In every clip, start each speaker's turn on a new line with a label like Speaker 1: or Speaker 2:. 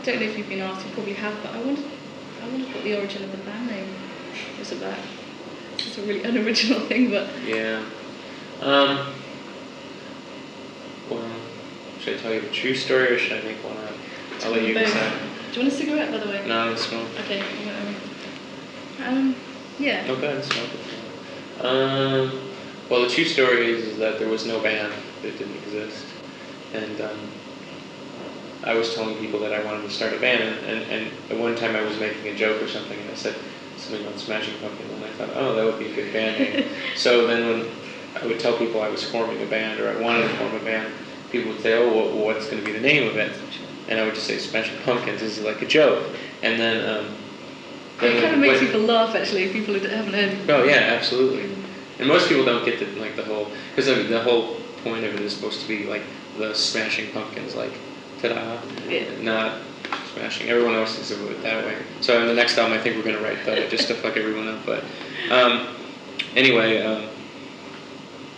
Speaker 1: don't know if you've been asked, you probably have, but I wondered what the origin of the band name was about. It's a really unoriginal thing, but...
Speaker 2: Yeah. Well, should I tell you the true story, or should I make one up? I'll let you decide.
Speaker 1: Do you want a cigarette, by the way?
Speaker 2: No, it's not.
Speaker 1: Okay. Yeah.
Speaker 2: No, go ahead and smoke it. Well, the true story is that there was no band that didn't exist. And I was telling people that I wanted to start a band, and at one time I was making a joke or something, and I said something about Smashing Pumpkins, and I thought, oh, that would be a good band name. So then when I would tell people I was forming a band, or I wanted to form a band, people would say, oh, well, what's going to be the name of it? And I would just say Smashing Pumpkins. This is like a joke. And then...
Speaker 1: it kind of makes people laugh, actually, people who haven't heard.
Speaker 2: Oh, yeah, absolutely. And most people don't get the whole... Because the whole point of it is supposed to be like the Smashing Pumpkins, like, ta-da, not smashing. Everyone else thinks of it that way. So in the next album, I think we're going to write that just to fuck everyone up. But anyway,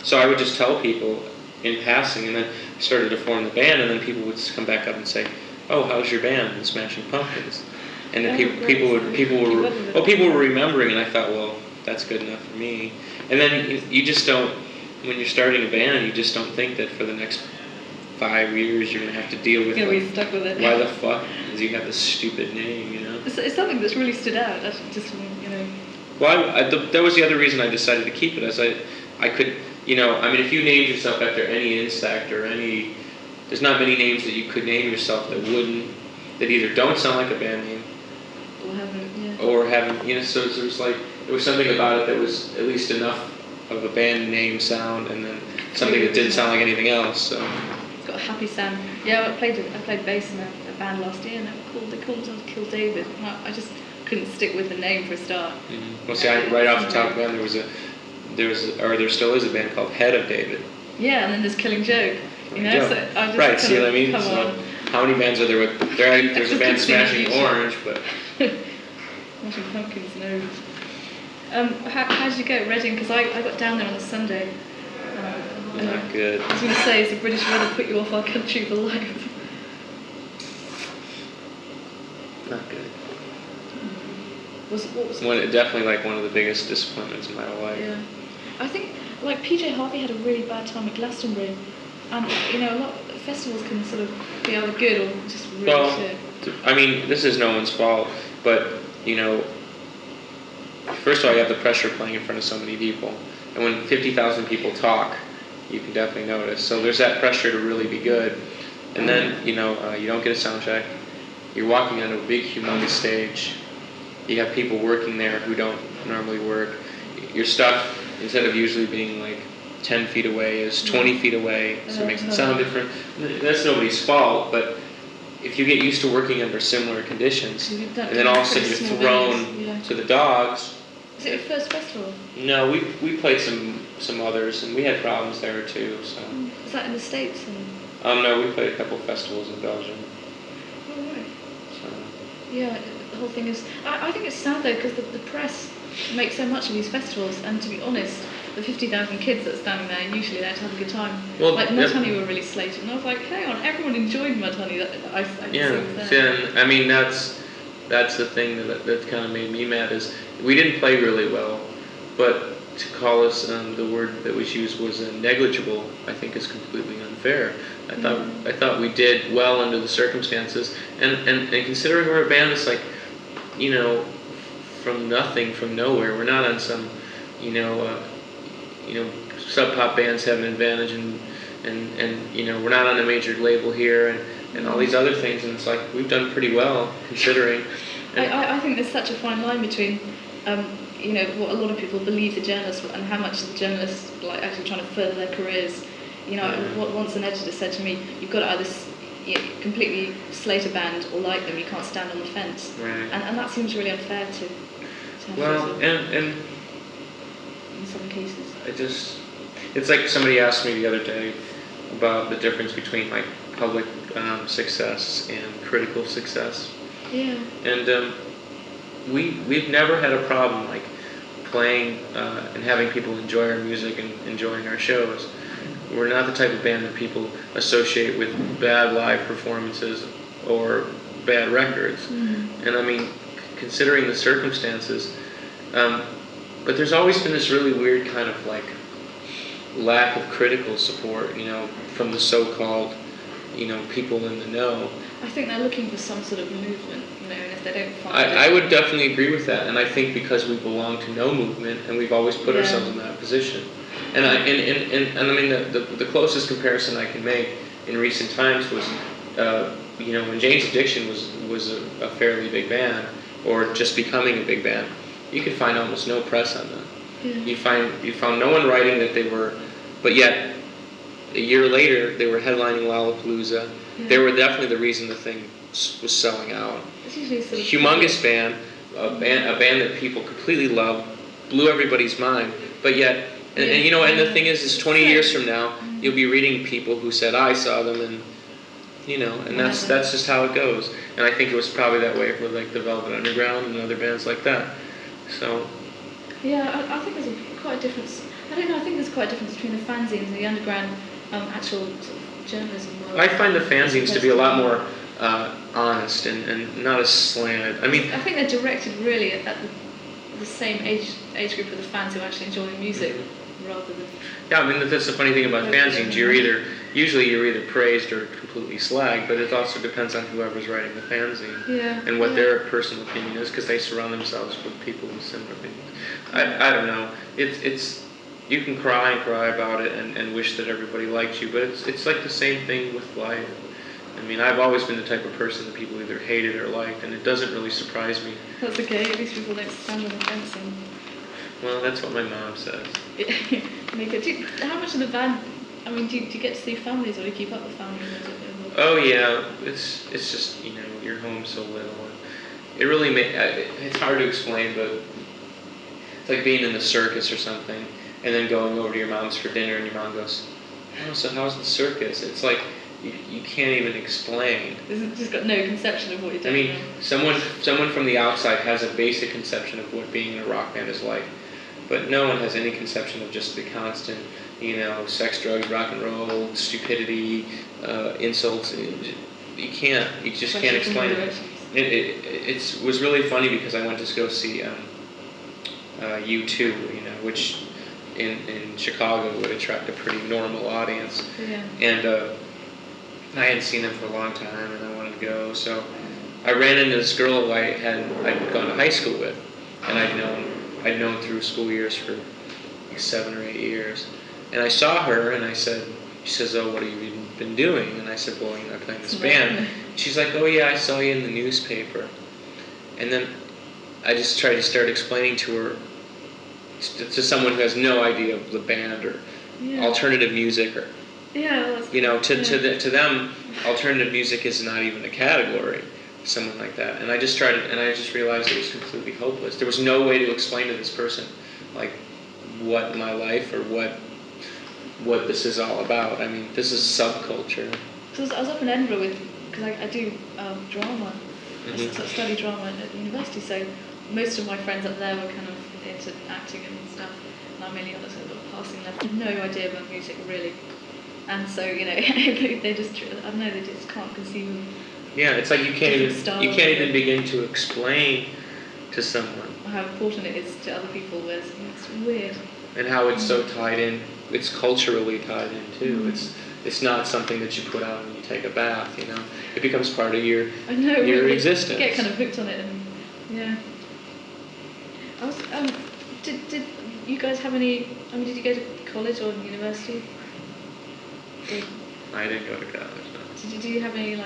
Speaker 2: so I would just tell people in passing, and then started to form the band, and then people would come back up and say, "Oh, how's your band?" And Smashing Pumpkins, and then people were remembering, and I thought, well, that's good enough for me. And then you just don't, when you're starting a band, you just don't think that for the next 5 years you're going to have to deal with,
Speaker 1: be stuck with it.
Speaker 2: Why the fuck do you have this stupid name, you know?
Speaker 1: It's something that's really stood out. That's just, you know.
Speaker 2: Well, that was the other reason I decided to keep it, as I could, you know, I mean, if you named yourself after any insect or any, there's not many names that you could name yourself that either don't sound like a band name, or haven't, you know, so there was like, there was something about it that was at least enough of a band name sound, and then something that didn't sound like anything else, so.
Speaker 1: It's got a happy sound. Yeah, I played bass in a band last year, and they called themselves Kill David. I just couldn't stick with the name for a start.
Speaker 2: Mm-hmm. Well, see, right off the top of the band, there still is a band called Head of David.
Speaker 1: Yeah, and then there's Killing Joke. You know, so I just
Speaker 2: right. See what I mean?
Speaker 1: Come
Speaker 2: so,
Speaker 1: on.
Speaker 2: how many bands are there with? There's a band Smashing Orange, but
Speaker 1: Smashing Pumpkins, no. How did you go at Reading? Because I got down there on the Sunday.
Speaker 2: Not good.
Speaker 1: I was going to say, is the British weather put you off our country for life?
Speaker 2: Not good.
Speaker 1: What was
Speaker 2: definitely like one of the biggest disappointments in my whole life.
Speaker 1: Yeah. I think like PJ Harvey had a really bad time at Glastonbury, and you know, a lot of festivals can sort of be either good or just really shit.
Speaker 2: I mean, this is no one's fault, but you know, first of all, you have the pressure playing in front of so many people, and when 50,000 people talk, you can definitely notice. So there's that pressure to really be good, and then you know, you don't get a sound check. You're walking onto a big, humongous stage. You have people working there who don't normally work. Your stuff, instead of usually being like 10 feet away, is 20 feet away, so it makes it sound different. That's nobody's fault, but if you get used to working under similar conditions, and then all of a sudden you're thrown to the dogs.
Speaker 1: Is it your first festival?
Speaker 2: No, we played some others, and we had problems there too. So.
Speaker 1: Is that in the States?
Speaker 2: No, we played a couple of festivals in Belgium.
Speaker 1: Oh, right.
Speaker 2: So.
Speaker 1: Yeah, the whole thing is... I think it's sad though, because the press make so much of these festivals, and to be honest, the 50,000 kids that are standing there, usually they're to have a good time. Well, like Mudhoney were really slated, and I was like, hang on, everyone enjoyed Mudhoney.
Speaker 2: I mean, that's the thing that kind of made me mad, is we didn't play really well, but to call us, the word that was used was negligible, I think is completely unfair. I thought we did well under the circumstances, and considering we're a band that's like, you know, from nothing, from nowhere. We're not on some, sub pop bands have an advantage, and you know, we're not on a major label here, and all these other things, and it's like we've done pretty well considering.
Speaker 1: I think there's such a fine line between, what a lot of people believe the journalists and how much the journalists like actually trying to further their careers. You know, once an editor said to me, "You've got to either completely slate a band or like them. You can't stand on the fence."
Speaker 2: Right.
Speaker 1: And that seems really unfair to
Speaker 2: well, and
Speaker 1: in some cases.
Speaker 2: It's like somebody asked me the other day about the difference between like public success and critical success.
Speaker 1: Yeah.
Speaker 2: And we've never had a problem like playing and having people enjoy our music and enjoying our shows. We're not the type of band that people associate with bad live performances or bad records. And I mean, considering the circumstances, but there's always been this really weird kind of like lack of critical support, from the so-called, people in the know.
Speaker 1: I think they're looking for some sort of movement, and if they don't find it...
Speaker 2: I would definitely agree with that, and I think because we belong to no movement, and we've always put ourselves in that position. And I mean, the closest comparison I can make in recent times was, when Jane's Addiction was a fairly big band, or just becoming a big band, you could find almost no press on them. Yeah. You found no one writing that they were, but yet a year later they were headlining Lollapalooza. Yeah. They were definitely the reason the thing was selling out. Humongous band, a band that people completely loved, blew everybody's mind. But yet, and the thing is 20 years from now, you'll be reading people who said, I saw them, and that's just how it goes. And I think it was probably that way for like the Velvet Underground and other bands like that. So.
Speaker 1: Yeah, I think there's quite a difference. I don't know. I think there's quite a difference between the fanzines and the underground actual sort of journalism world.
Speaker 2: I find the fanzines to be a lot more honest and not as slanted. I mean,
Speaker 1: I think they're directed really at the same age group of the fans who actually enjoy the music, rather than.
Speaker 2: Yeah, I mean that's the funny thing about fanzines. You're either praised or completely slagged, but it also depends on whoever's writing the fanzine and what their personal opinion is, because they surround themselves with people with similar opinions. I don't know. It's you can cry about it and wish that everybody liked you, but it's like the same thing with life. I mean, I've always been the type of person that people either hated or liked, and it doesn't really surprise me.
Speaker 1: That's okay. At least people don't stand on the fence.
Speaker 2: Well, that's what my mom says.
Speaker 1: How much of the band? I mean, do you get to see families, or do you keep up with families?
Speaker 2: Oh yeah, it's just you're home so little. It really it's hard to explain, but it's like being in the circus or something, and then going over to your mom's for dinner, and your mom goes, "Oh, so how's the circus?" It's like you can't even explain.
Speaker 1: It's just got no conception of what you're doing.
Speaker 2: I mean, someone from the outside has a basic conception of what being in a rock band is like, but no one has any conception of just the constant, sex, drugs, rock and roll, stupidity, insults. You just can't explain it. It was really funny because I went to go see U2, which in Chicago would attract a pretty normal audience.
Speaker 1: Yeah.
Speaker 2: And I hadn't seen them for a long time, and I wanted to go. So I ran into this girl who I'd gone to high school with, and I'd known through school years for like 7 or 8 years. And I saw her, and she says, "Oh, what have you been doing?" And I said, "Well, I'm playing this band." She's like, "Oh yeah, I saw you in the newspaper." And then I just tried to start explaining to her, to someone who has no idea of the band or alternative music, or to them, alternative music is not even a category. Someone like that, and I just realized it was completely hopeless. There was no way to explain to this person, like, what my life or what this is all about. I mean, this is subculture.
Speaker 1: So I was up in Edinburgh because I do drama.
Speaker 2: Mm-hmm.
Speaker 1: I study drama at university, so most of my friends up there were kind of into acting and stuff, and I'm mainly on a sort of passing level. No idea about music really, and so they just can't conceive of.
Speaker 2: Yeah, it's like you can't even begin to explain to someone
Speaker 1: how important it is to other people. It's weird.
Speaker 2: And how it's so tied in. It's culturally tied in too. It's not something that you put on when you take a bath. It becomes part of your existence.
Speaker 1: You get kind of hooked on it, and yeah. I was, did you guys have any? I mean, did you go to college or university?
Speaker 2: I didn't go to college. No.
Speaker 1: Did you have any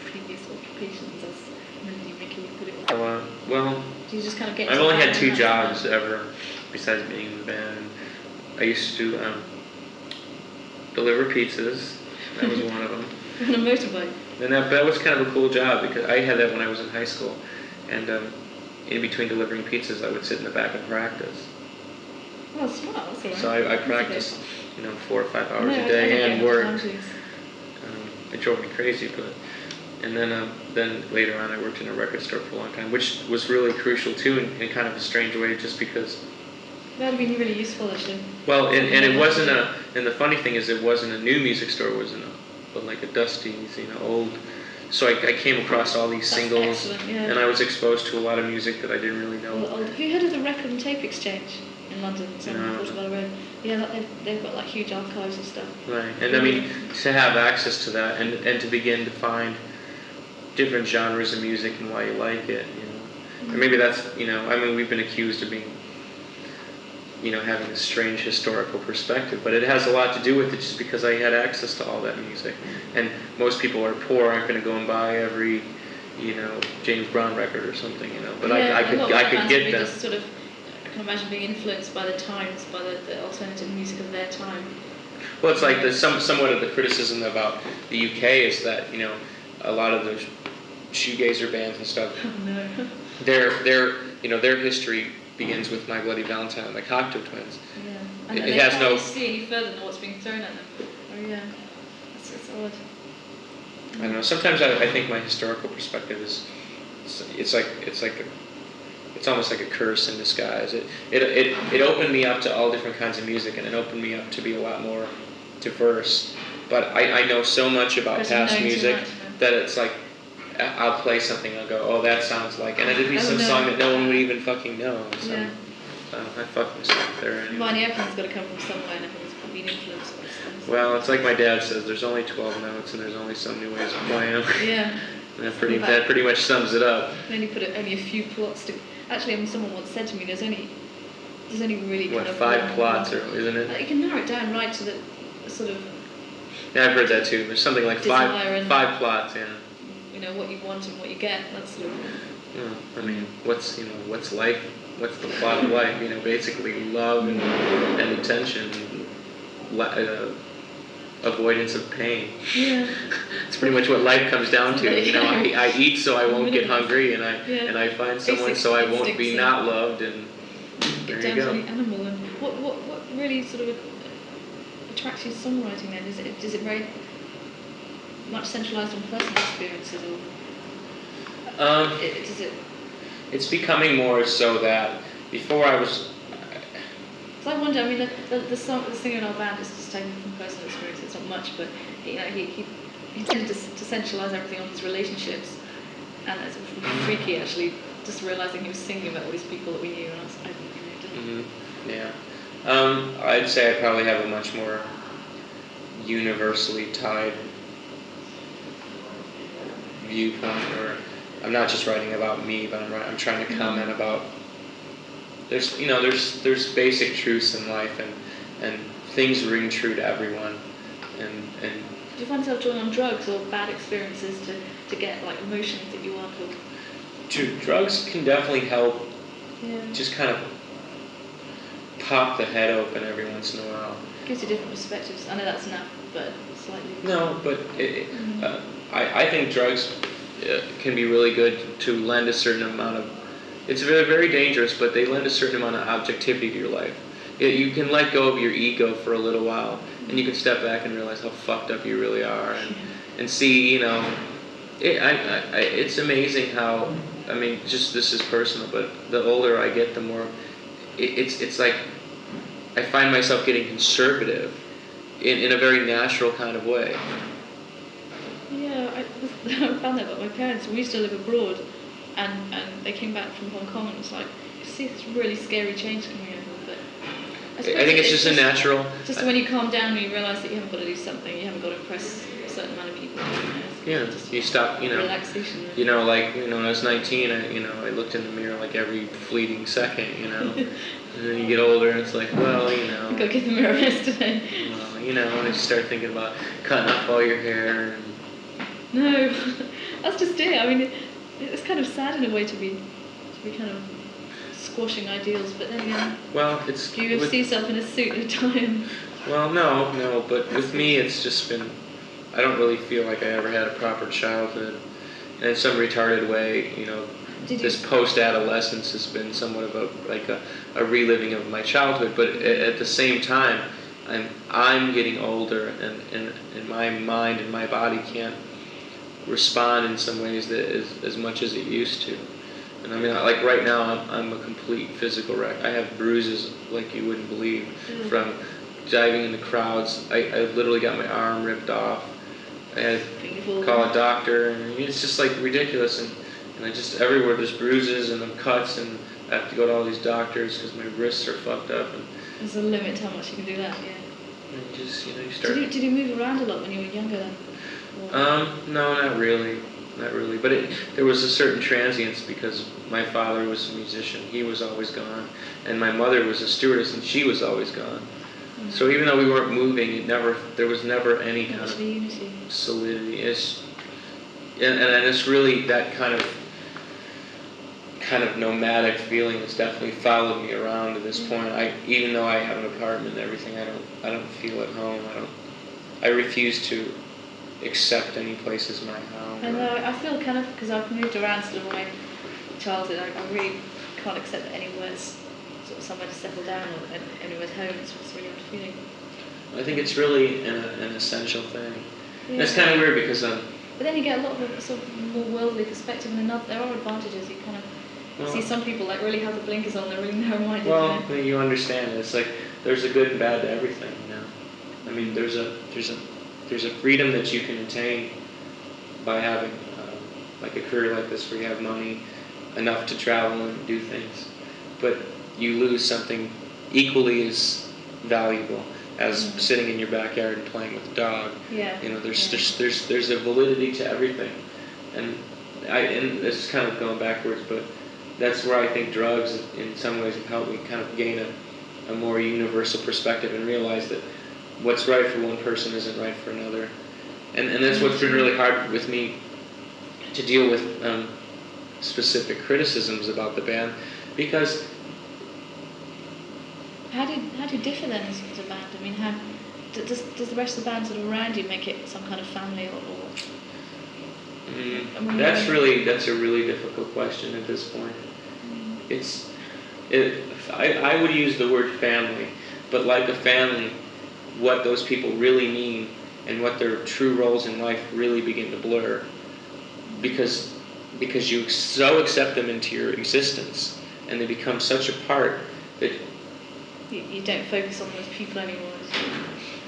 Speaker 1: previous occupations, as Mickey would put it?
Speaker 2: Well,
Speaker 1: do you just kind of get?
Speaker 2: I've only had 2 jobs ever, besides being in the band. I used to deliver pizzas. That was one of them.
Speaker 1: On a motorbike.
Speaker 2: And that was kind of a cool job because I had that when I was in high school, and in between delivering pizzas, I would sit in the back and practice.
Speaker 1: Oh, smart. That's all right.
Speaker 2: So I practiced, 4 or 5 hours a day and worked. It drove me crazy, but. And then later on, I worked in a record store for a long time, which was really crucial too, in kind of a strange way, just because.
Speaker 1: That would be really useful, actually.
Speaker 2: Well, and it wasn't and the funny thing is, it wasn't a new music store. It was like a dusty, old so I came across all these
Speaker 1: That's
Speaker 2: singles,
Speaker 1: excellent, yeah.
Speaker 2: and I was exposed to a lot of music that I didn't really know.
Speaker 1: Well, have you heard of the Record and Tape Exchange in London? It's on
Speaker 2: No.
Speaker 1: Portobello Road. Yeah, they've got like huge archives of stuff.
Speaker 2: Right, and I mean, to have access to that and to begin to find different genres of music and why you like it, you know. And maybe that's, you know, I mean, we've been accused of being, you know, having a strange historical perspective, but it has a lot to do with it just because I had access to all that music. And most people are poor, aren't going to go and buy every, you know, James Brown record or something, you know. But
Speaker 1: yeah,
Speaker 2: I could get them.
Speaker 1: Just sort of, I can imagine being influenced by the times, by the alternative music of their time.
Speaker 2: Well, it's like somewhat of the criticism about the UK is that, you know, a lot of those shoegazer bands and stuff,
Speaker 1: Oh no.
Speaker 2: their history begins with My Bloody Valentine and the Cocteau Twins.
Speaker 1: Yeah. And
Speaker 2: It
Speaker 1: they
Speaker 2: has
Speaker 1: can't
Speaker 2: no-
Speaker 1: really see any further than what's being thrown at them. Oh yeah. That's odd.
Speaker 2: I don't know. Sometimes I think my historical perspective is it's almost like a curse in disguise. It opened me up to all different kinds of music, and it opened me up to be a lot more diverse. But I know so much about
Speaker 1: Because
Speaker 2: past
Speaker 1: you know too
Speaker 2: music
Speaker 1: much,
Speaker 2: that it's like I'll play something, I'll go, oh, that sounds like, and it'd be some
Speaker 1: no.
Speaker 2: song that no one would even fucking know. So
Speaker 1: Yeah.
Speaker 2: I fuck myself there anyway.
Speaker 1: Well, everything's got to come from somewhere, and everything's been influenced by stuff.
Speaker 2: Well, it's like my dad says, there's only 12 notes and there's only so many ways of playing them.
Speaker 1: Yeah.
Speaker 2: And that pretty much sums it up.
Speaker 1: Then you put only a few plots to. Actually, I mean, someone once said to me, there's only really
Speaker 2: What,
Speaker 1: kind of
Speaker 2: 5 plots, or isn't it?
Speaker 1: You can narrow it down right to the sort of,
Speaker 2: Yeah, I've heard that too. There's something like
Speaker 1: Desire and-
Speaker 2: 5 plots, yeah.
Speaker 1: you know, what you want and what you get. That's sort of.
Speaker 2: Well, I mean, what's life? What's the plot of life? You know, basically love and attention, avoidance of pain.
Speaker 1: Yeah.
Speaker 2: It's pretty much what life comes down to. You know, I eat so I won't get hungry, and I find someone
Speaker 1: Basic
Speaker 2: so I won't be
Speaker 1: instincts,
Speaker 2: not loved, and
Speaker 1: Get
Speaker 2: there you
Speaker 1: down to
Speaker 2: go.
Speaker 1: the animal. And what really sort of attracts you to songwriting then? Is it very much centralised on personal experiences, or does it?
Speaker 2: It's becoming more so that before I was.
Speaker 1: So I wonder. I mean, the singer in our band is just taken from personal experience. It's not much, but you know, he tended to centralise everything on his relationships, and it's freaky actually. Just realising he was singing about all these people that we knew, and I didn't.
Speaker 2: Mm-hmm. Yeah. I'd say I probably have a much more universally tied viewpoint, or I'm not just writing about me, but I'm trying to comment about. There's basic truths in life, and things ring true to everyone, and.
Speaker 1: Do you find yourself drawing on drugs or bad experiences to get like emotions that you want? Or...
Speaker 2: Drugs can definitely help.
Speaker 1: Yeah.
Speaker 2: Just kind of pop the head open every once in a while.
Speaker 1: Gives you different perspectives. I know that's enough, but slightly.
Speaker 2: No, but I think drugs can be really good to lend a certain amount of. It's very, very dangerous, but they lend a certain amount of objectivity to your life. You can let go of your ego for a little while, and you can step back and realize how fucked up you really are, and see, you know, it's amazing how. I mean, just this is personal, but the older I get, the more it's like I find myself getting conservative in a very natural kind of way.
Speaker 1: Yeah, I found that about my parents. We used to live abroad, and they came back from Hong Kong, and it's like you see this really scary change coming over. But I
Speaker 2: think it's just a natural.
Speaker 1: Just when you calm down and you realise that you haven't got to do something, you haven't got to impress a certain amount of people.
Speaker 2: Yeah, you stop, you know.
Speaker 1: Relaxation.
Speaker 2: You know, like, you know, when I was 19, I looked in the mirror like every fleeting second, you know. And then you get older and it's like, well, you know.
Speaker 1: Go get the mirror rest today.
Speaker 2: Well, you know, and you start thinking about cutting off all your hair. And...
Speaker 1: No, that's just it. I mean, it's kind of sad in a way to be kind of squashing ideals, but then again,
Speaker 2: well, it's.
Speaker 1: Do you see yourself in a suit and tie?
Speaker 2: Well, no, but with me, it's just been. I don't really feel like I ever had a proper childhood, and in some retarded way, you know, this post-adolescence has been somewhat of a reliving of my childhood. But at the same time, I'm getting older, and my mind and my body can't respond in some ways that as much as it used to. And I mean, like right now, I'm a complete physical wreck. I have bruises like you wouldn't believe from diving in the crowds. I literally got my arm ripped off. I had to call a doctor, and it's just like ridiculous. And I just everywhere there's bruises and cuts, and I have to go to all these doctors because my wrists are fucked up. And
Speaker 1: there's a limit to how much you can do that. Yeah.
Speaker 2: And just you start.
Speaker 1: Did you move around a lot when you were younger then?
Speaker 2: No, not really. Not really, but there was a certain transience because my father was a musician. He was always gone. And my mother was a stewardess, and she was always gone. Mm-hmm. So even though we weren't moving, there was never any kind of solidity. And it's really that kind of nomadic feeling has definitely followed me around to this point. Even though I have an apartment and everything, I don't feel at home. I refuse to accept any place as my home.
Speaker 1: I know. I feel kind of, because I've moved around sort of my childhood, I really can't accept that anywhere's sort of somewhere to settle down or anywhere's home. It's just really odd feeling.
Speaker 2: I think it's really an essential thing. Yeah. And it's kind of weird because
Speaker 1: but then you get a lot of a sort of more worldly perspective, and there are advantages. You kind of see some people like really have the blinkers on. They're really narrow-minded.
Speaker 2: Well, you understand. It's like there's a good and bad to everything. I mean, there's a freedom that you can attain by having like a career like this where you have money enough to travel and do things, but you lose something equally as valuable as sitting in your backyard and playing with a dog.
Speaker 1: Yeah.
Speaker 2: There's a validity to everything, and this is kind of going backwards, but that's where I think drugs in some ways have helped me kind of gain a more universal perspective and realize that what's right for one person isn't right for another. And that's what's been really hard with me to deal with specific criticisms about the band, because
Speaker 1: how do you differ then as a band? I mean, how does the rest of the band sort of around you make it some kind of family or
Speaker 2: that's a really difficult question at this point. I would use the word family, but like a family, what those people really mean and what their true roles in life really begin to blur, because you so accept them into your existence and they become such a part that
Speaker 1: you don't focus on those people anymore.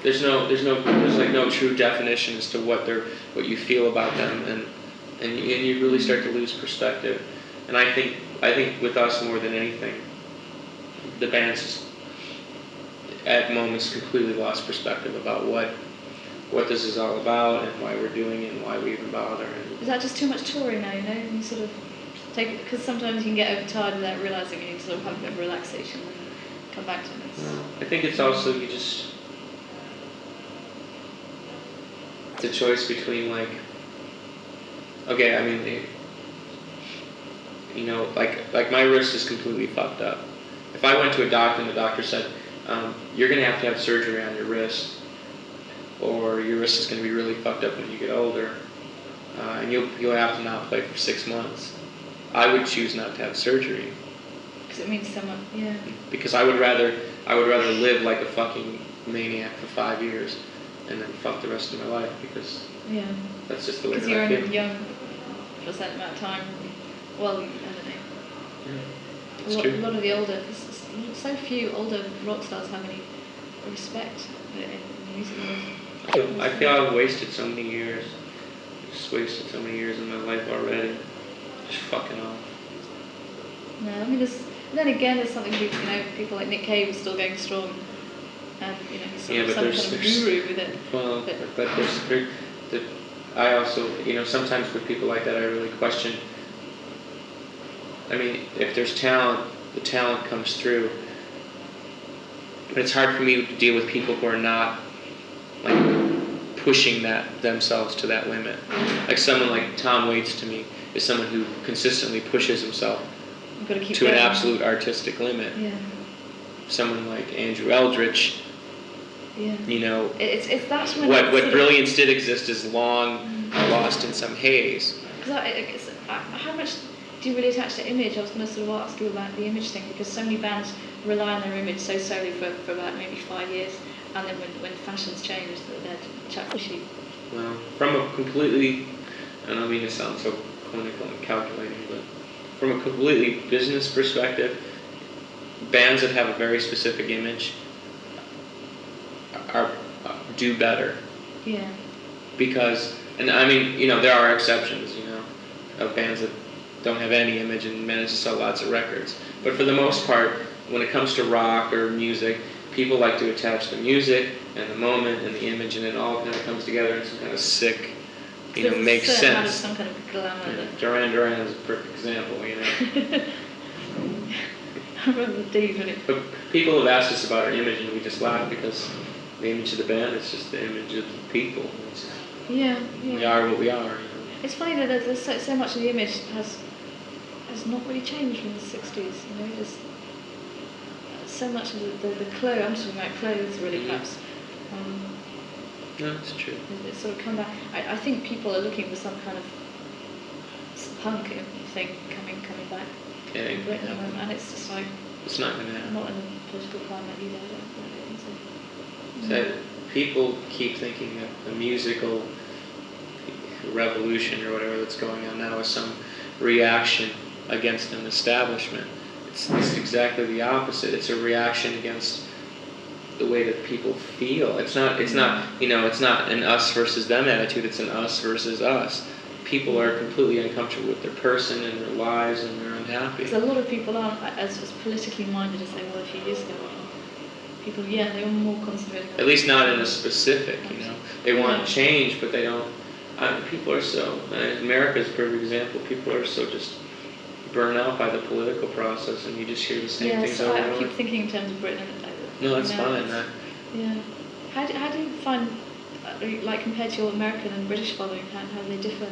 Speaker 2: There's like no true definition as to what you feel about them, and you really start to lose perspective. And I think with us more than anything, the band's just at moments completely lost perspective about what this is all about and why we're doing it and why we even bother.
Speaker 1: Is that just too much touring now, You sort of take it, because sometimes you can get overtired without realising you sort of have a bit of relaxation and come back to it.
Speaker 2: I think it's also it's a choice between like my wrist is completely fucked up. If I went to a doctor and the doctor said, you're going to have surgery on your wrist, or your wrist is going to be really fucked up when you get older, and you'll have to not play for 6 months, I would choose not to have surgery.
Speaker 1: Because it means someone, yeah.
Speaker 2: Because I would rather live like a fucking maniac for 5 years and then fuck the rest of my life, because that's just the way that I feel.
Speaker 1: Because you're only young for a certain amount of time. Well, I don't know.
Speaker 2: Yeah,
Speaker 1: a lot of the older, so few older rock stars have any respect in the music world.
Speaker 2: I feel I've wasted so many years. Just wasted so many years in my life already. Just fucking off.
Speaker 1: No, I mean, then again, there's something, people like Nick Cave are still going strong. And, he's some kind of guru with it.
Speaker 2: Well, but I also, sometimes with people like that, I really question. I mean, if there's talent, the talent comes through. But it's hard for me to deal with people who are not, pushing themselves to that limit. Like someone like Tom Waits to me is someone who consistently pushes himself to an absolute artistic limit.
Speaker 1: Yeah.
Speaker 2: Someone like Andrew Eldritch,
Speaker 1: it's that's when
Speaker 2: what brilliance did exist is long lost in some haze.
Speaker 1: How much do you really attach to image? I was going to sort of ask you about the image thing, because so many bands rely on their image so solely for about maybe 5 years, and then when fashions change, they're chucked to sheep.
Speaker 2: Well, from a completely, I don't mean to sound so clinical and calculating, but from a completely business perspective, bands that have a very specific image do better.
Speaker 1: Yeah.
Speaker 2: because, and I mean, there are exceptions, of bands that don't have any image and manage to sell lots of records. But for the most part, when it comes to rock or music, people like to attach the music and the moment and the image, and it all kind of comes together in some kind of sick, makes sense.
Speaker 1: Some kind of glamour.
Speaker 2: Duran Duran is a perfect example,
Speaker 1: I remember Dave when it.
Speaker 2: But people have asked us about our image, and we just laugh because the image of the band is just the image of the people.
Speaker 1: Yeah.
Speaker 2: We are what we are.
Speaker 1: It's funny that there's so much of the image has not really changed from the 60s. There's so much of the clothes. I'm talking about clothes, really, perhaps.
Speaker 2: No, it's true.
Speaker 1: It's sort of come back. I think people are looking for some kind of punk thing coming back in Britain, and it's just like
Speaker 2: it's not going to happen.
Speaker 1: Not in the political climate either. I don't think so.
Speaker 2: That people keep thinking that the musical revolution or whatever that's going on now is some reaction against an establishment. It's exactly the opposite. It's a reaction against the way that people feel. It's not an us versus them attitude. It's an us versus us. People are completely uncomfortable with their person and their lives, and they're unhappy.
Speaker 1: Because a lot of people aren't as politically minded as they were a few years ago. People, they were more concentrated.
Speaker 2: At least not in a specific, They want change, but they don't. People are so. America's a perfect example. People are so just burnt out by the political process, and you just hear the same things over and over.
Speaker 1: I keep thinking in terms of Britain.
Speaker 2: No, that's fine.
Speaker 1: Yeah. How do you find, like, compared to your American and British following, how they differ?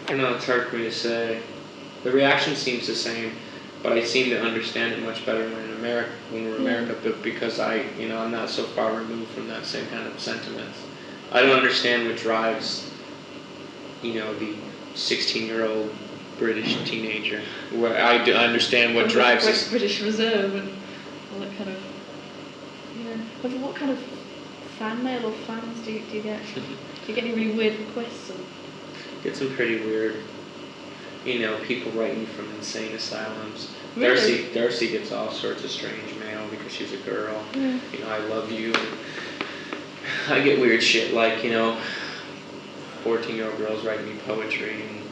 Speaker 2: I don't know. It's hard for me to say. The reaction seems the same, but I seem to understand it much better when we're in America. But because I'm not so far removed from that same kind of sentiments. I don't understand what drives, the 16-year-old British teenager. Where I understand what drives us.
Speaker 1: British Reserve and all that kind of. What kind of fan mail or fans do you get? Do you get any really weird requests?
Speaker 2: Get some pretty weird. People writing from insane asylums.
Speaker 1: Really?
Speaker 2: Darcy gets all sorts of strange mail because she's a girl.
Speaker 1: Yeah.
Speaker 2: I love you. I get weird shit like 14-year-old girls writing me poetry, and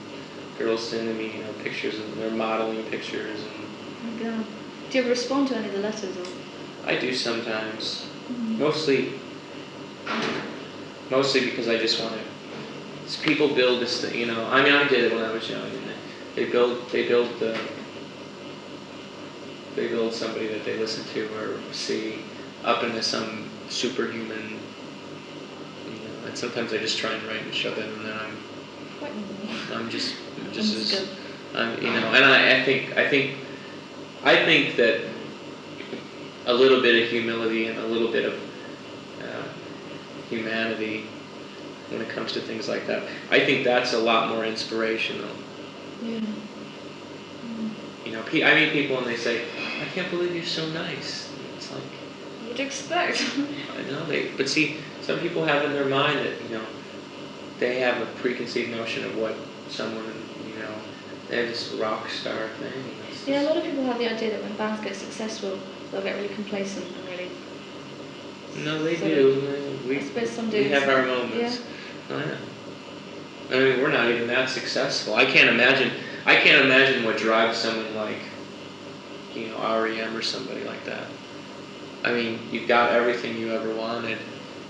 Speaker 2: girls sending me pictures of their modeling pictures.
Speaker 1: Oh my God. Do you ever respond to any of the letters? Or?
Speaker 2: I do sometimes.
Speaker 1: Mm-hmm.
Speaker 2: Mostly because I just want to. People build this thing, I did it when I was young. And they build somebody that they listen to or see up into some superhuman. And sometimes I just try and write and shove it, and then I'm just as, and I think that a little bit of humility and a little bit of humanity when it comes to things like that. I think that's a lot more inspirational.
Speaker 1: Yeah.
Speaker 2: I meet people and they say, "I can't believe you're so nice." It's like,
Speaker 1: what would you expect?
Speaker 2: I know but see, some people have in their mind that they have a preconceived notion of what someone they have this rock star thing.
Speaker 1: A lot of people have the idea that when bands get successful, they'll get really complacent and really.
Speaker 2: No, they do.
Speaker 1: I suppose some do.
Speaker 2: We have our moments.
Speaker 1: Yeah.
Speaker 2: I mean, we're not even that successful. I can't imagine what drives someone like, R.E.M. or somebody like that. I mean, you've got everything you ever wanted.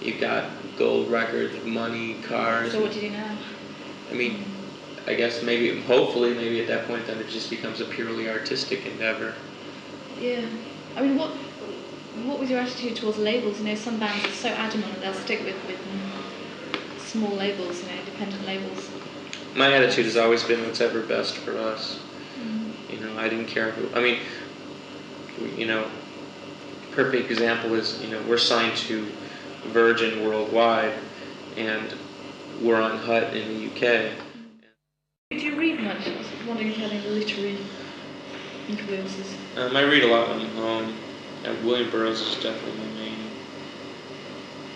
Speaker 2: You've got gold records, money, cars.
Speaker 1: So what do you do now?
Speaker 2: I mean, I guess hopefully at that point then it just becomes a purely artistic endeavor.
Speaker 1: Yeah. I mean, what was your attitude towards labels? Some bands are so adamant that they'll stick with small labels, independent labels.
Speaker 2: My attitude has always been what's ever best for us.
Speaker 1: Mm-hmm.
Speaker 2: I didn't care who. I mean, perfect example is, we're signed to Virgin worldwide, and we're on Hut in the UK.
Speaker 1: Do you read much? I was wondering if you had any literary influences.
Speaker 2: I read a lot on my own. William Burroughs is definitely my main.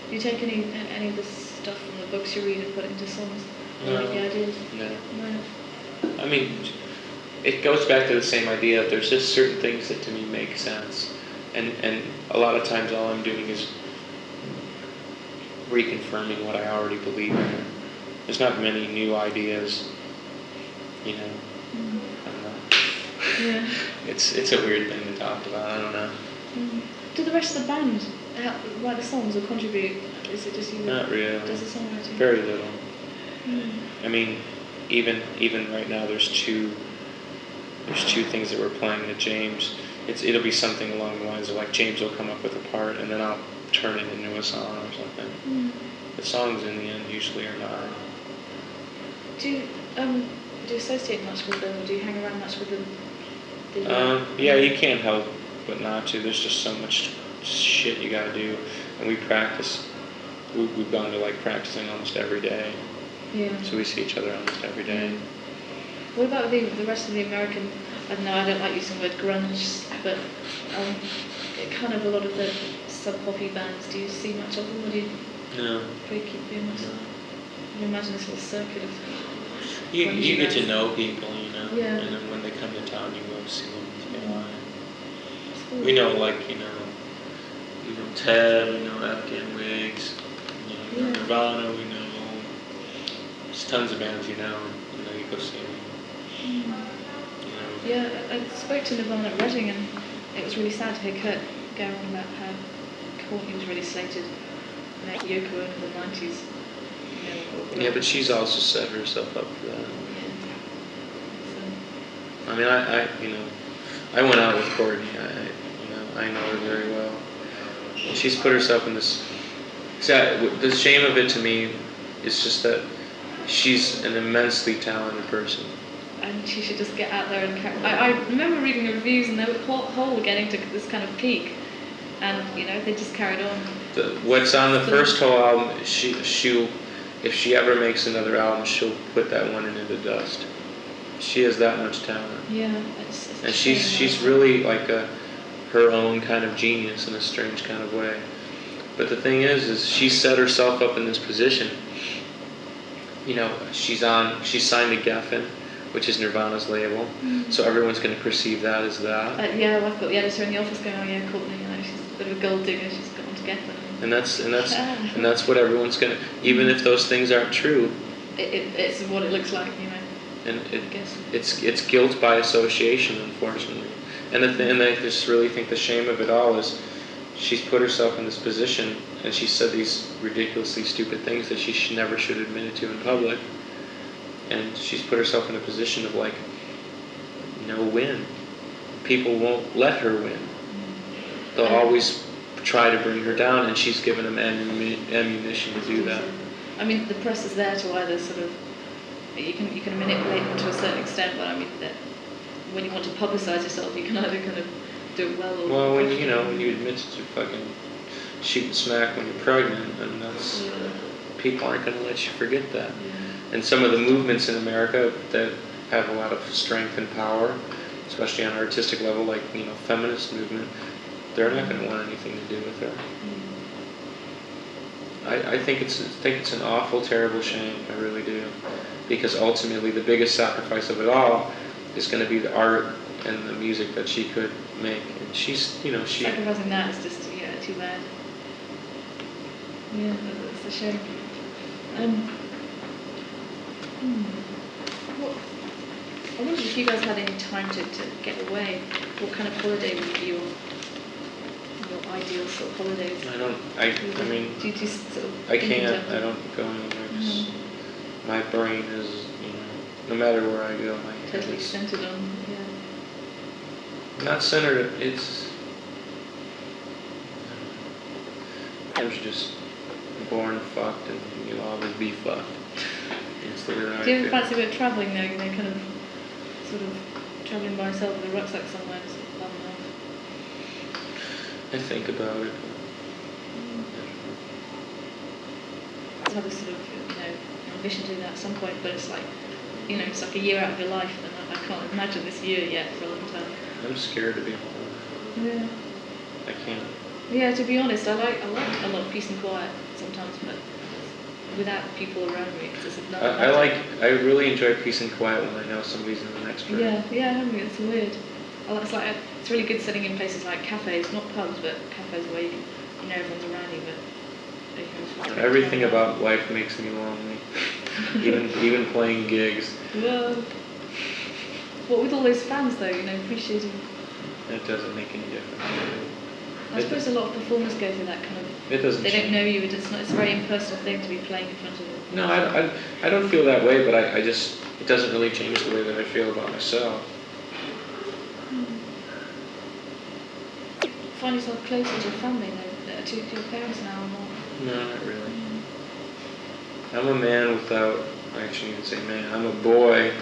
Speaker 1: Do you take any of the stuff from the books you read and put it into songs?
Speaker 2: No.
Speaker 1: Any ideas?
Speaker 2: No. I mean, it goes back to the same idea that there's just certain things that to me make sense. And a lot of times all I'm doing is reconfirming what I already believe in. There's not many new ideas, you know. I don't know.
Speaker 1: Yeah.
Speaker 2: It's a weird thing to talk about. I don't know.
Speaker 1: Do the rest of the band write the songs or contribute? Is it just you?
Speaker 2: Not really.
Speaker 1: Does the songwriting?
Speaker 2: Very little. I mean, even right now, there's two things that we're playing that James. It'll be something along the lines of like James will come up with a part and then I'll turn it into a song or something. The songs in the end usually are not.
Speaker 1: Do you associate much with them, or do you hang around much with them?
Speaker 2: Yeah, you can't help but not to. There's just so much shit you gotta do, and we practice. We've gone to like practicing almost every day.
Speaker 1: Yeah.
Speaker 2: So we see each other almost every day.
Speaker 1: What about the rest of the American? I don't know. I don't like using the word grunge, but kind of a lot of the sub-poppy bands. Do you see much of them, or do you?
Speaker 2: No.
Speaker 1: Pretty keep being much. I can imagine this little circuit of.
Speaker 2: You get to know people, you know,
Speaker 1: Yeah.
Speaker 2: and then when they come to town, you go see them.
Speaker 1: Cool.
Speaker 2: We know, like, you know, Ted, we know Afghan Wigs, you know, Nirvana, we know. There's tons of bands, you know, you go see them. You know.
Speaker 1: Yeah, I spoke to Nirvana at Reading, and it was really sad to hear Kurt go on about how Courtney was really slated to make Yoko Ono in the 90s.
Speaker 2: Yeah, but she's also set herself up for that.
Speaker 1: Yeah. So.
Speaker 2: I mean, I went out with Courtney. I know her very well. She's put herself in this. The shame of it to me is just that she's an immensely talented person. And
Speaker 1: she should just get out there and carry. I remember reading the reviews, and they were whole getting to this kind of peak, and they just carried on.
Speaker 2: What's on the first whole album? She'll. If she ever makes another album, she'll put that one into the dust. She has that much talent.
Speaker 1: Yeah,
Speaker 2: and she's really like her own kind of genius in a strange kind of way. But the thing is she set herself up in this position. She's signed to Geffen, which is Nirvana's label, so everyone's going to perceive that as that.
Speaker 1: I've got the editor in the office going, oh yeah, Courtney, she's a bit of a gold digger, she's gone to Geffen.
Speaker 2: And that's what everyone's gonna. Even if those things aren't true,
Speaker 1: it's what it looks like,
Speaker 2: And it's guilt by association, unfortunately. And I just really think the shame of it all is she's put herself in this position, and she said these ridiculously stupid things that she never should have admitted to in public. And she's put herself in a position of like no win. People won't let her win. They'll always try to bring her down, and she's given them ammunition to do that.
Speaker 1: I mean, the press is there to either sort of you can manipulate them to a certain extent, but I mean that when you want to publicise yourself, you can either kind of do it well or.
Speaker 2: Well, when you admit to fucking shooting smack when you're pregnant, and that's people aren't going to let you forget that. Yeah. And some of the movements in America that have a lot of strength and power, especially on an artistic level, like feminist movement. They're not going to want anything to do with her. I think it's an awful, terrible shame. I really do, because ultimately the biggest sacrifice of it all is going to be the art and the music that she could make, and she's
Speaker 1: sacrificing that is just too bad. Yeah, that's a shame. I wondered if you guys had any time to get away. What kind of holiday would be your ideal sort of holidays?
Speaker 2: I mean,
Speaker 1: do you sort of
Speaker 2: I can't. I don't go anywhere. My brain is, no matter where I go, my head
Speaker 1: totally
Speaker 2: is
Speaker 1: centered on,
Speaker 2: not centered. It's I'm just born fucked, and you'll always be fucked. It's the way that
Speaker 1: do you
Speaker 2: I
Speaker 1: ever
Speaker 2: feel.
Speaker 1: fancy about travelling though? Kind of sort of travelling by yourself with a rucksack somewhere, sort of bumming off.
Speaker 2: I think about it.
Speaker 1: I have a sort of ambition to do that at some point, but it's like it's like a year out of your life, and I can't imagine this year yet for a long time.
Speaker 2: I'm scared to be alone.
Speaker 1: Yeah.
Speaker 2: I can't.
Speaker 1: Yeah, to be honest, I like a lot of peace and quiet sometimes, but without people around me, it's another.
Speaker 2: I really enjoy peace and quiet when I know somebody's in the next room.
Speaker 1: Yeah, I mean, it's weird. It's really good sitting in places like cafes, not pubs, but cafes where you know everyone's around you, but
Speaker 2: Everything about life makes me lonely. even playing gigs.
Speaker 1: Well, what with all those fans though, appreciating.
Speaker 2: It doesn't make any difference.
Speaker 1: I suppose a lot of performers go through that kind of.
Speaker 2: It doesn't.
Speaker 1: They
Speaker 2: change.
Speaker 1: don't know you. It's a very impersonal thing to be playing in front of them.
Speaker 2: No, I don't feel that way, but I just it doesn't really change the way that I feel about myself.
Speaker 1: Find yourself closer to your family though, to your parents now or more?
Speaker 2: No, not really. I'm a man without. I actually need to say man. I'm a boy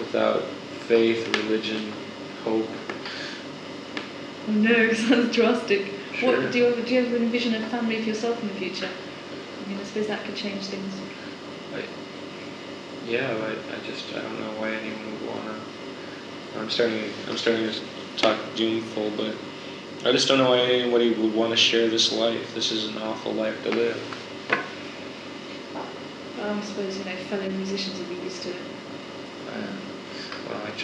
Speaker 2: without faith, religion, hope.
Speaker 1: Oh no, sounds drastic.
Speaker 2: Sure.
Speaker 1: What do you ever envision a family for yourself in the future? I mean, I suppose that could change things.
Speaker 2: I don't know why anyone would wanna. I'm starting to talk doomful, but I just don't know why anybody would want to share this life. This is an awful life to live.
Speaker 1: I suppose fellow musicians will be used to it.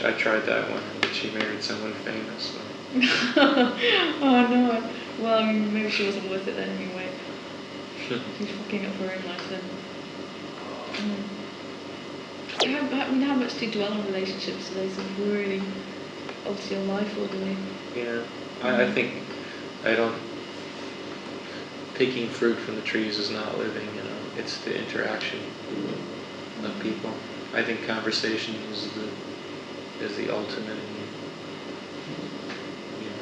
Speaker 2: I tried that one, but she married someone famous. So.
Speaker 1: Oh no. Well, I mean, maybe she wasn't worth it then anyway. She's fucking up her own life then. How much do you dwell on relationships? Do they sort of really alter your life, or do they?
Speaker 2: Yeah, I think I don't. Picking fruit from the trees is not living. It's the interaction of people. I think conversation is the ultimate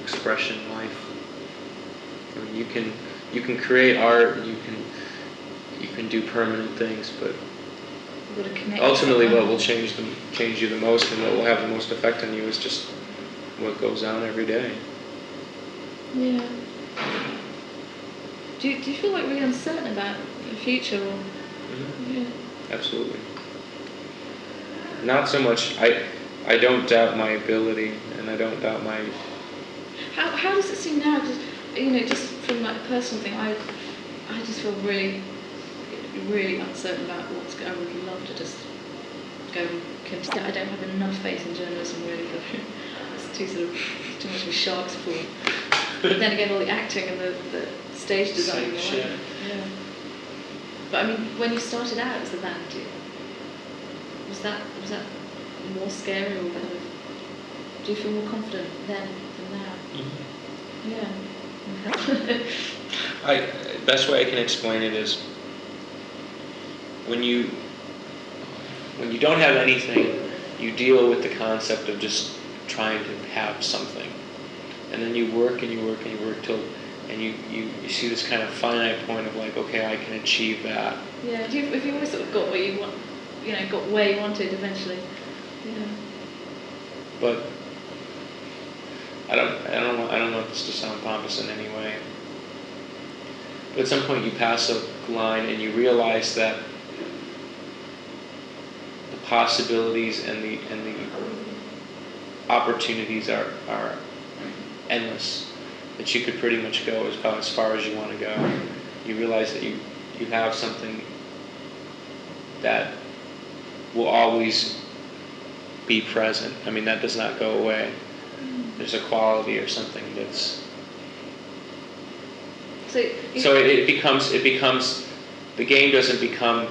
Speaker 2: expression in life. I mean, you can create art. You can do permanent things, but ultimately, what will change you the most, and what will have the most effect on you, is just what goes on every day.
Speaker 1: Yeah. Do you feel like really uncertain about the future, or?
Speaker 2: Mm-hmm.
Speaker 1: Yeah.
Speaker 2: Absolutely. Not so much. I don't doubt my ability, and I don't doubt my.
Speaker 1: How does it seem now? Just from like a personal thing, I just feel really, really uncertain about what's going. I would love to just go and continue. I don't have enough faith in journalism really. It's too much of a shark's pool. But then again, all the acting and the stage design.
Speaker 2: Yeah.
Speaker 1: But I mean, when you started out as a band, was that more scary, or kind of? Do you feel more confident then than now?
Speaker 2: Mm-hmm.
Speaker 1: Yeah.
Speaker 2: Best way I can explain it is when you don't have anything, you deal with the concept of just trying to have something, and then you work and you work and you work till, and you see this kind of finite point of like, okay, I can achieve that.
Speaker 1: Yeah. If you always sort of got what you want, got where you wanted eventually. Yeah.
Speaker 2: But I don't want this to sound pompous in any way. But at some point you pass a line and you realize that the possibilities and the opportunities are endless. That you could pretty much go as far as you want to go. You realize that you have something that will always be present. I mean, that does not go away. There's a quality or something that's. So it becomes the game doesn't become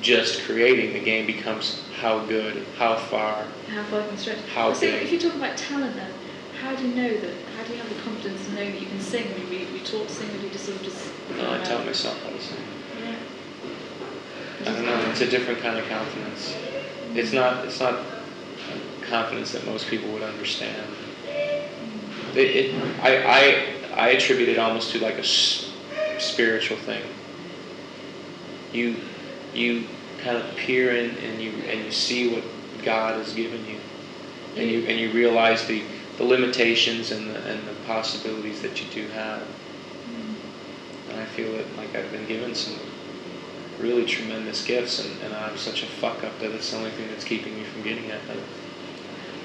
Speaker 2: just creating. The game becomes how good, how far
Speaker 1: can stretch.
Speaker 2: How
Speaker 1: so
Speaker 2: big.
Speaker 1: If you talk about talent, then how do you know that? How do you have the confidence to know that you can sing? When you taught to sing, or do you just sort of just?
Speaker 2: No, I taught myself how to sing.
Speaker 1: Yeah.
Speaker 2: I don't know. It's a different kind of confidence. It's not confidence that most people would understand. I attribute it almost to like a spiritual thing. You kind of peer in and you see what God has given you, and you realize the limitations and the possibilities that you do have. And I feel that like I've been given some really tremendous gifts, and I'm such a fuck up that it's the only thing that's keeping me from getting at them.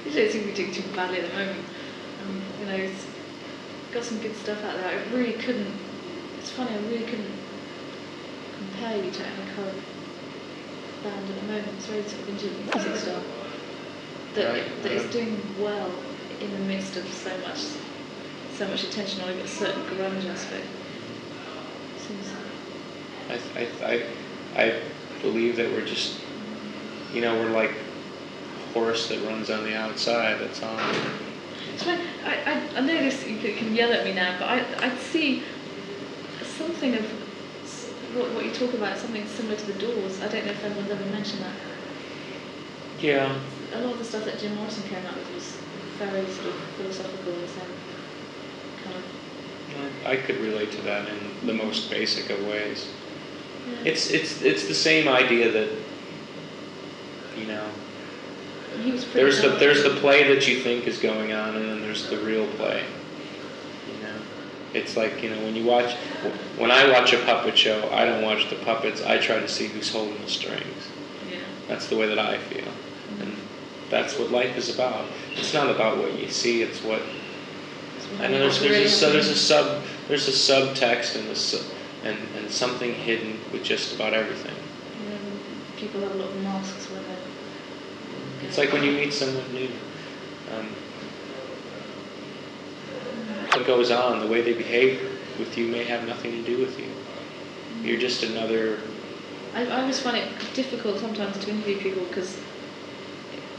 Speaker 1: You don't seem to be doing too badly at the moment. It's got some good stuff out there. I really couldn't. It's funny. I really couldn't compare you to any current band at the moment. It's very sort of indie music stuff that is doing well in the midst of so much attention on a certain grunge aspect.
Speaker 2: I believe that we're just, we're like a horse that runs on the outside. That's all.
Speaker 1: So I know this, you can yell at me now, but I see something of what you talk about, something similar to the Doors. I don't know if anyone's ever mentioned that.
Speaker 2: Yeah.
Speaker 1: A lot of the stuff that Jim Morrison came out with was very sort of philosophical in the same kind of.
Speaker 2: I could relate to that in the most basic of ways.
Speaker 1: Yeah.
Speaker 2: It's the same idea that,
Speaker 1: He was pretty
Speaker 2: there's the play that you think is going on, and then there's the real play. It's like, when I watch a puppet show, I don't watch the puppets. I try to see who's holding the strings.
Speaker 1: Yeah.
Speaker 2: That's the way that I feel, and that's what life is about. It's not about what you see. It's what. I know there's a subtext and something hidden with just about everything.
Speaker 1: Yeah, people have a lot of masks where they.
Speaker 2: It's like when you meet someone new. What goes on, the way they behave with you may have nothing to do with you. You're just another.
Speaker 1: I always find it difficult sometimes to interview people because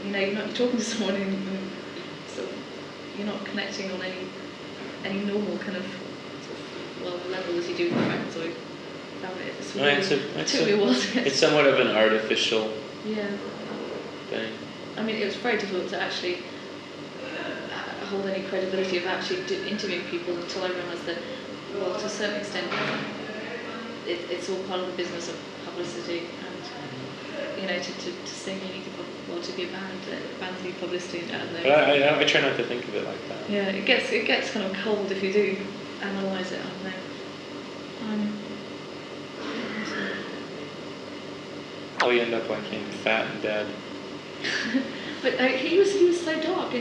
Speaker 1: you're talking to someone who sort of, you're not connecting on any normal kind of level as you do with friends or family.
Speaker 2: It's somewhat of an artificial thing.
Speaker 1: I mean, it was very difficult to actually hold any credibility of actually interviewing people until I realised that, well, to a certain extent, it's all part of the business of publicity, and to sing you need to be a band need publicity and out there.
Speaker 2: But I try not to think of it like that.
Speaker 1: Yeah, it gets kind of cold if you do analyse it. I don't know.
Speaker 2: Oh, you end up like him, fat and dead.
Speaker 1: But he was so dark,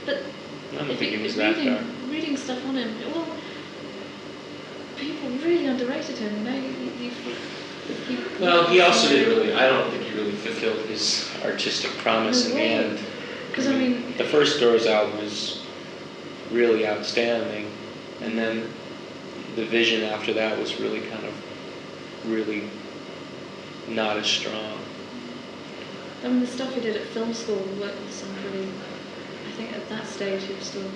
Speaker 1: but
Speaker 2: I don't think he was that dark.
Speaker 1: Reading stuff on him, well, people really underrated him.
Speaker 2: Well, he also didn't really. I don't think he really fulfilled his artistic promise in the end.
Speaker 1: Because
Speaker 2: the first Doors album is really outstanding, and then the vision after that was really really not as strong.
Speaker 1: I mean, the stuff he did at film school worked with some pretty. I think at that stage he was still.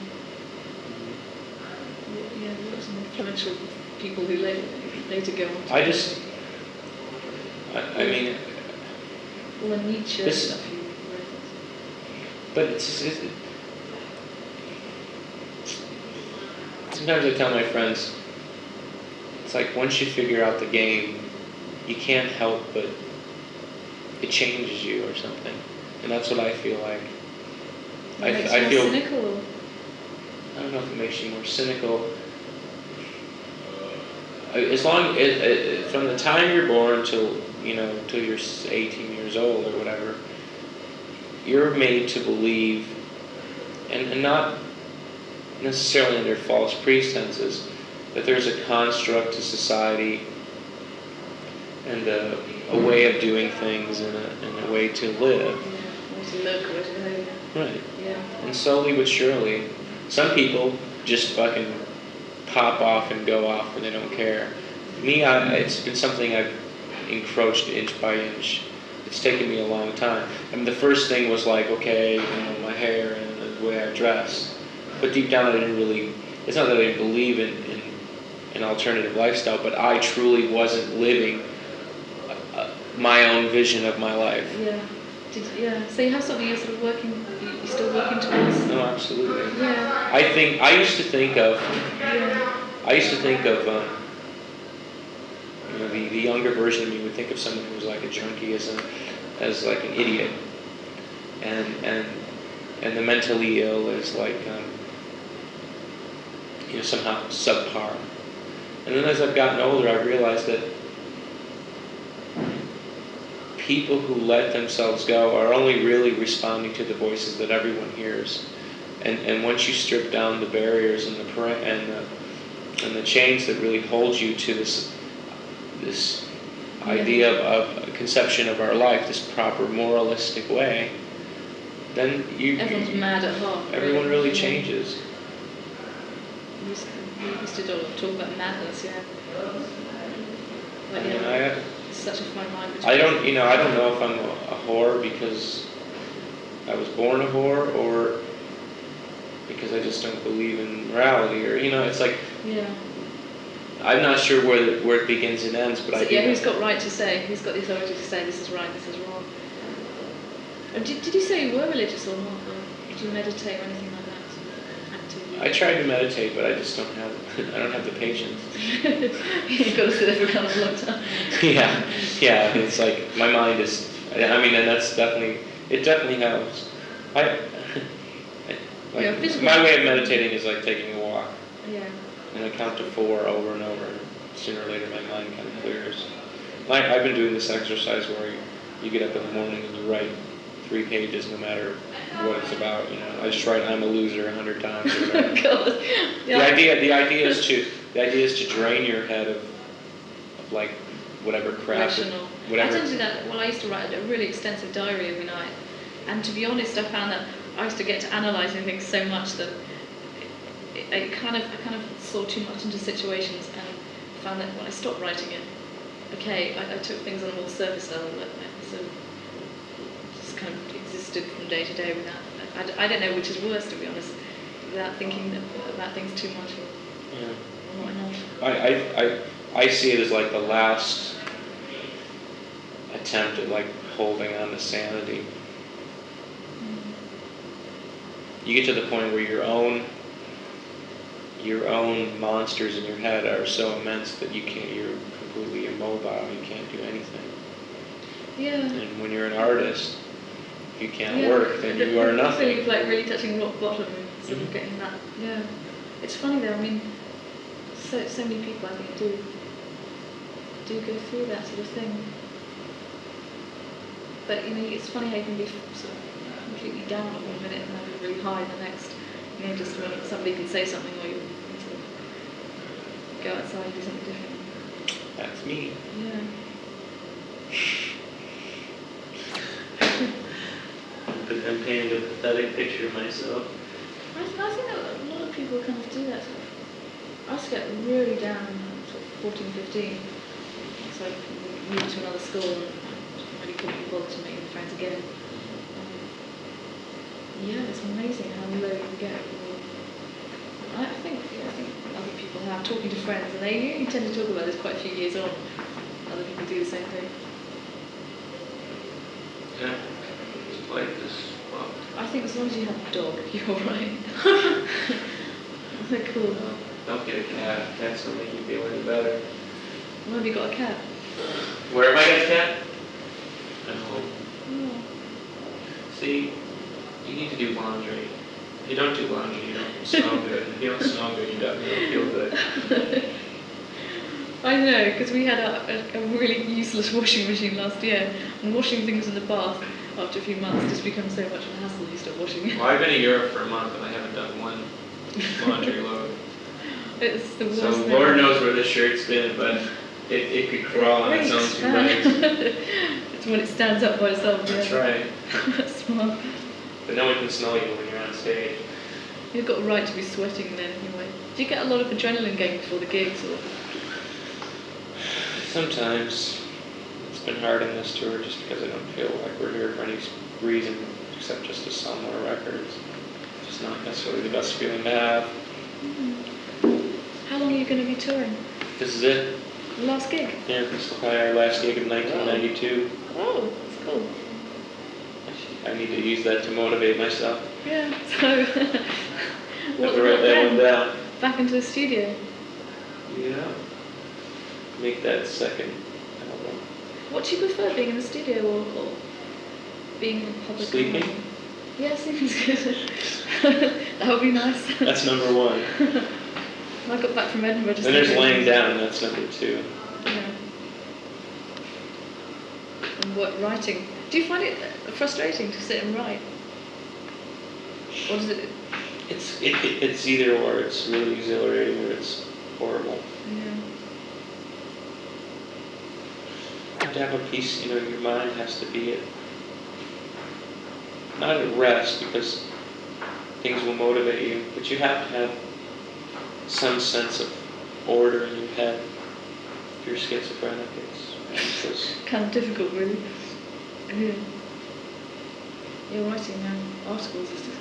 Speaker 1: Yeah, there were some influential people who later go on to.
Speaker 2: I mean.
Speaker 1: All the Nietzsche stuff he wrote.
Speaker 2: But sometimes I tell my friends, it's like once you figure out the game, you can't help but it changes you or something, and that's what I feel like. I feel
Speaker 1: cynical.
Speaker 2: I don't know if it makes you more cynical. As long from the time you're born till you're 18 years old or whatever, you're made to believe, and not necessarily under false pretenses, that there's a construct to society and a way of doing things and a way to live. Right.
Speaker 1: Yeah.
Speaker 2: And slowly but surely, some people just fucking pop off and go off when they don't care. Me, it's been something I've encroached inch by inch. It's taken me a long time. I mean, the first thing was like, okay, my hair and the way I dress. But deep down, I didn't really. It's not that I didn't believe in an alternative lifestyle, but I truly wasn't living my own vision of my life.
Speaker 1: Yeah. So you have something you're sort of working. You're still working towards.
Speaker 2: No, absolutely.
Speaker 1: Yeah.
Speaker 2: I used to think of. The younger version of me would think of someone who was like a junkie as like an idiot, and the mentally ill as like somehow subpar. And then as I've gotten older, I've realized that people who let themselves go are only really responding to the voices that everyone hears. And once you strip down the barriers and the chains that really hold you to this idea of a conception of our life, this proper moralistic way, then
Speaker 1: everyone's mad at heart.
Speaker 2: Everyone really changes.
Speaker 1: We used to talk about madness, yeah. But it's such a fine line between.
Speaker 2: I don't know if I'm a whore because I was born a whore or because I just don't believe in morality, or it's like.
Speaker 1: Yeah.
Speaker 2: I'm not sure where it begins and ends, but
Speaker 1: who's got right to say? Who's got the authority to say this is right, this is wrong? Did you say you were religious or not? Or did you meditate or anything like that? Actively?
Speaker 2: I tried to meditate, but I just don't have. I don't have the patience.
Speaker 1: You've got to sit there for kind of a long time.
Speaker 2: yeah. It's like my mind is. I mean, and that's definitely. It definitely helps. My way of meditating is like taking a walk.
Speaker 1: Yeah.
Speaker 2: And I count to 4 over and over, and sooner or later my mind kind of clears. I've been doing this exercise where you get up in the morning and you write 3 pages no matter what it's about. I just write "I'm a loser" 100 times. Or whatever.
Speaker 1: God. Yeah.
Speaker 2: The idea is to drain your head of like whatever crap. Whatever.
Speaker 1: I don't do that. Well, I used to write a really extensive diary every night, and to be honest, I found that I used to get to analysing things so much that. I kind of saw too much into situations and found that when I stopped writing it, I took things on a more surface level, so just kind of existed from day to day without. I don't know which is worse, to be honest, without thinking about things too much or not enough.
Speaker 2: I see it as like the last attempt at like holding on to sanity. You get to the point where your own monsters in your head are so immense that you're completely immobile, you can't do anything.
Speaker 1: Yeah.
Speaker 2: And when you're an artist, if you can't work, then you are nothing.
Speaker 1: Feeling of like really touching rock bottom and sort of getting that. Yeah. It's funny though, I mean, so many people I think do go through that sort of thing. But it's funny how you can be sort of completely down at one minute and then be really high the next. Just when somebody can say something or you sort of go outside and do something different.
Speaker 2: That's me.
Speaker 1: Yeah.
Speaker 2: I'm painting a pathetic picture of myself.
Speaker 1: I think that a lot of people kind of do that. I used to get really down in sort of 14, 15. So I moved to another school and really couldn't be bothered to make any friends again. Yeah, it's amazing how low you get. I think other people have, talking to friends, and you tend to talk about this quite a few years on. Other people do the same thing.
Speaker 2: Yeah, it's like this. Well,
Speaker 1: I think as long as you have a dog, you're all right. They're cool.
Speaker 2: Don't get a cat. Cats don't make you feel any better.
Speaker 1: Where have you got a cat?
Speaker 2: Where have I got a cat? At home.
Speaker 1: Oh.
Speaker 2: See, you need to do laundry. If you don't do laundry, you don't smell good. If you don't smell good, you definitely don't feel good.
Speaker 1: I know, because we had a really useless washing machine last year, and washing things in the bath after a few months just becomes so much of a hassle. You stop washing it.
Speaker 2: Well, I've been in Europe for a month and I haven't done one laundry load.
Speaker 1: It's the worst
Speaker 2: So
Speaker 1: thing.
Speaker 2: Lord knows where this shirt's been, but it could crawl on its own 2 legs.
Speaker 1: It's when it stands up by itself.
Speaker 2: That's
Speaker 1: yeah.
Speaker 2: right.
Speaker 1: That's smart.
Speaker 2: But no one can smell you when you're on stage.
Speaker 1: You've got a right to be sweating then anyway. Do you get a lot of adrenaline going before the gigs? Or?
Speaker 2: Sometimes. It's been hard on this tour just because I don't feel like we're here for any reason except just to sell more records. It's just not necessarily the best feeling to have.
Speaker 1: How long are you going to be touring?
Speaker 2: This is it.
Speaker 1: The last gig?
Speaker 2: Yeah, this is probably our last gig of 1992.
Speaker 1: Oh, that's cool.
Speaker 2: I need to use that to motivate myself.
Speaker 1: Yeah, so...
Speaker 2: Have to write that one down.
Speaker 1: Back into the studio.
Speaker 2: Yeah. Make that second album.
Speaker 1: What do you prefer, being in the studio or being in public?
Speaker 2: Sleeping?
Speaker 1: Yeah, sleeping's good. That would be nice.
Speaker 2: That's number 1.
Speaker 1: I got back from Edinburgh just...
Speaker 2: Then there's laying down, that's number 2.
Speaker 1: Yeah. And what, writing? Do you find it frustrating to sit and write? Or does it...
Speaker 2: It's either or. It's really exhilarating or it's horrible.
Speaker 1: Yeah.
Speaker 2: To have a piece, your mind has to be not at rest because things will motivate you, but you have to have some sense of order in your head. If you're schizophrenic, it's just...
Speaker 1: kind of difficult, really. Yeah. You're writing articles, is to say.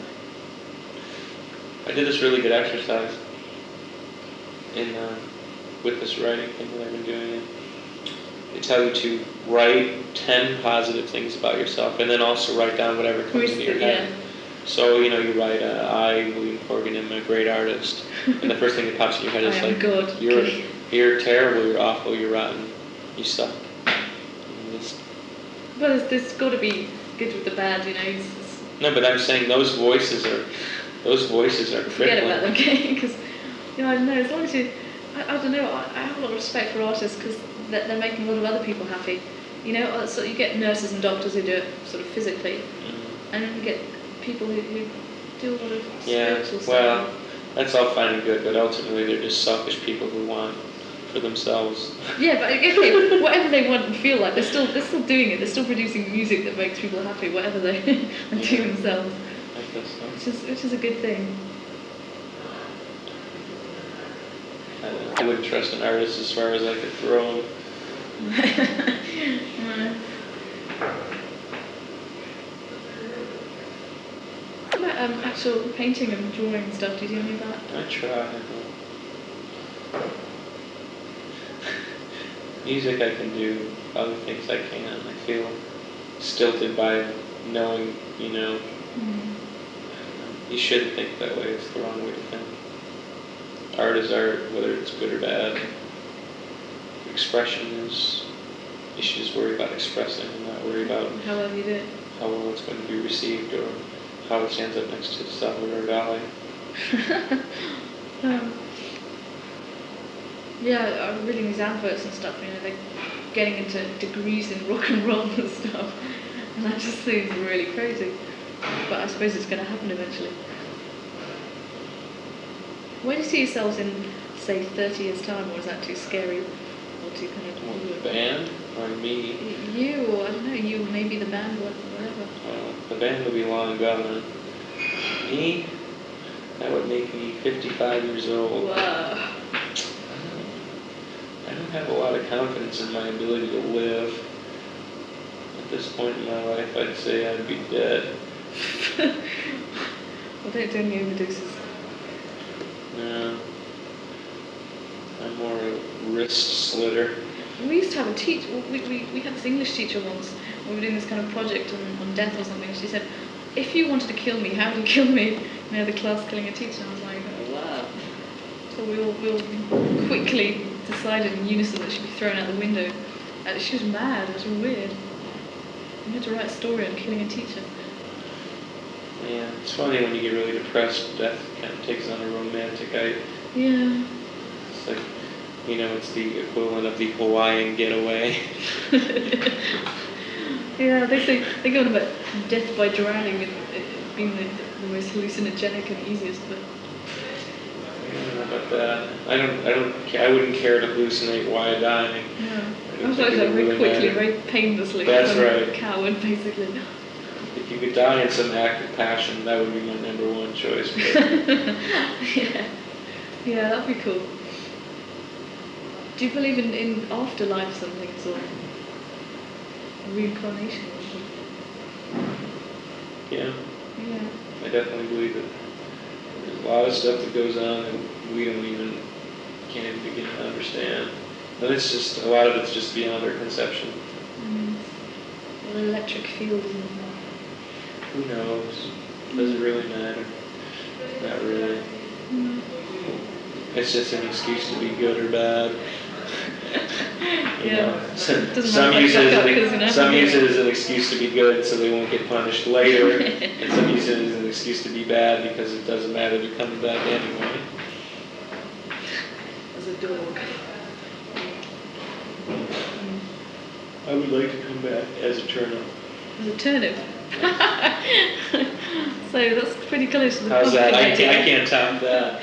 Speaker 2: I did this really good exercise in with this writing thing that I've been doing. They tell you to write 10 positive things about yourself, and then also write down whatever comes into your head.
Speaker 1: Yeah.
Speaker 2: So, you write, I, William Corgan, am a great artist. And the first thing that pops in your head is like,
Speaker 1: good.
Speaker 2: You're terrible, you're awful, you're rotten, you suck.
Speaker 1: But there's got to be good with the bad,
Speaker 2: No, but I'm saying those voices are crippling.
Speaker 1: Forget about them, okay? Because, I don't know, as long as you... I don't know, I have a lot of respect for artists because they're making a lot of other people happy. So you get nurses and doctors who do it sort of physically. Mm-hmm. And then you get people who do a lot of spiritual stuff.
Speaker 2: Well, that's all fine and good, but ultimately they're just selfish people who want for themselves.
Speaker 1: Yeah, but okay, whatever they want and feel like, they're still doing it. They're still producing music that makes people happy, whatever they do themselves.
Speaker 2: I guess so.
Speaker 1: Which is a good thing.
Speaker 2: I wouldn't trust an artist as far as I could throw him.
Speaker 1: What about actual painting and drawing and stuff? Do you do any of that?
Speaker 2: I try. Music I can do, other things I can't. I feel stilted by knowing, you shouldn't think that way. It's the wrong way to think. Art is art, whether it's good or bad. Expression is, you should just worry about expressing and not worry about
Speaker 1: how well you do it.
Speaker 2: How well it's going to be received or how it stands up next to Salvador Dali.
Speaker 1: Yeah, I'm reading these adverts and stuff, they're getting into degrees in rock and roll and stuff. And that just seems really crazy. But I suppose it's going to happen eventually. Where do you see yourselves in, say, 30 years' time, or is that too scary? Or too kind of...
Speaker 2: The band? Or me?
Speaker 1: You, or I don't know, you, maybe the band, whatever.
Speaker 2: The band would be long gone. Me? That would make me 55 years old.
Speaker 1: Wow.
Speaker 2: I don't have a lot of confidence in my ability to live. At this point in my life, I'd say I'd be dead.
Speaker 1: Well, don't do any overdoses.
Speaker 2: No. I'm more a wrist slitter.
Speaker 1: We used to have a teacher, we had this English teacher once, we were doing this kind of project on death or something, and she said, if you wanted to kill me, how would you kill me? The class killing a teacher, and I was like, oh, wow. So we all quickly decided in unison that she'd be thrown out the window. She was mad, it was weird. You had to write a story on killing a teacher.
Speaker 2: Yeah, it's funny when you get really depressed, death kind of takes on a romantic
Speaker 1: Yeah.
Speaker 2: It's like, it's the equivalent of the Hawaiian getaway.
Speaker 1: Yeah, they go on about death by drowning being the most hallucinogenic and easiest, but...
Speaker 2: I don't know about that. I wouldn't care to hallucinate while dying.
Speaker 1: No. I thought that very quickly, very painlessly.
Speaker 2: That's right.
Speaker 1: A coward, basically.
Speaker 2: If you could die in some act of passion, that would be my number one choice.
Speaker 1: Yeah, that'd be cool. Do you believe in afterlife and things, or reincarnation or something?
Speaker 2: Yeah.
Speaker 1: Yeah.
Speaker 2: I definitely believe it. There's a lot of stuff that goes on that we can't even begin to understand. And it's just, a lot of it's just beyond our conception.
Speaker 1: Well, an electric field, isn't it?
Speaker 2: Who knows? Does it really matter? Not really. It's just an excuse to be good or bad. Some use it as an excuse to be good so they won't get punished later. And some use it as an excuse to be bad because it doesn't matter, they're coming back anyway.
Speaker 1: As a dog.
Speaker 2: I would like to come back as a turnip.
Speaker 1: As a turnip? So that's pretty close to the
Speaker 2: How's that? I can't top that.